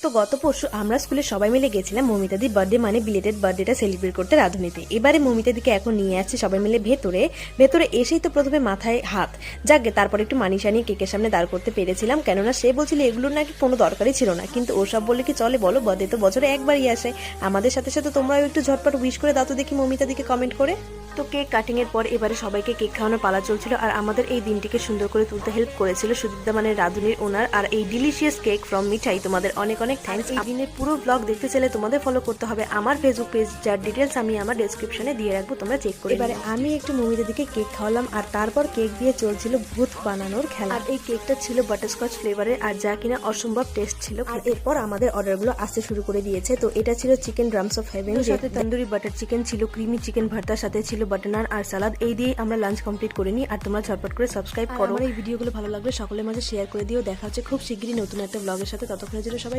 তো গত পরশু আমরা স্কুলে সবাই মিলে গেছিলাম মমিতাদির বার্থডে মানে বিলেটেড বার্থডেটা সেলিব্রেট করতে রাঁধুনিতে। এবারে মমিতাদিকে এখন নিয়ে আসছে সবাই মিলে ভেতরে এসেই তো প্রথমে মাথায় হাত, যাকে তারপর একটু মানিশা নিয়ে কেকের সামনে দাঁড় করতে পেরেছিলাম, কেননা সে বলছিল এগুলোর নাকি কোনো দরকারই ছিল না। কিন্তু ওসব বললে কি চলে বলো, বার্থডে তো বছরে একবারই আসে। আমাদের সাথে সাথে তোমরাও একটু ঝটপট উইশ করে দাও তো দেখি মমিতাদিকে কমেন্ট করে। তো কেক কাটিং এর পর এবারে সবাইকে কেক খাওয়ানোর পালা চলছিল, আর আমাদের এই দিনটিকে সুন্দর করে তুলতে হেল্প করেছিল সুদীপ্তা মানে রাঁধুনির ওনার। আর এই ডিলিশিয়াস কেক ফ্রম মিঠাই তোমাদের অনেক অনেক থ্যাঙ্কস। এই দিনের পুরো ব্লগ দেখতে চাইলে তোমাদের ফলো করতে হবে আমার ফেসবুক পেজ, যার ডিটেলস আমি আমার ডেসক্রিপশনে দিয়ে রাখবো, তোমরা চেক করে। এবারে আমি একটু মমিতাদিকে কেক খাওয়ালাম, আর তারপর কেক দিয়ে চলছিল ভূত বানানোর খেলা। আর এই কেকটা ছিল বাটারস্কচ ফ্লেভারের, আর যা কিনা অসম্ভব টেস্ট ছিল। আর এরপর আমাদের অর্ডারগুলো আসতে শুরু করে দিয়েছে। তো এটা ছিল চিকেন ড্রামস অফ হেভেন, সাথে তন্দুরি বাটার চিকেন ছিল, ক্রিমি চিকেন ভর্তার সাথে ছিল বাটার নান আর সালাদ। এই দিয়ে আমরা লাঞ্চ কমপ্লিট করে নিই। আর তোমরা ঝটপট করে সাবস্ক্রাইব করো। আমার এই ভিডিওগুলো ভালো লাগলে সকলের মাঝে শেয়ার করে দিও। দেখা হচ্ছে খুব শিগগিরই নতুন একটা ব্লগের সাথে, ততক্ষণের জন্য সবাই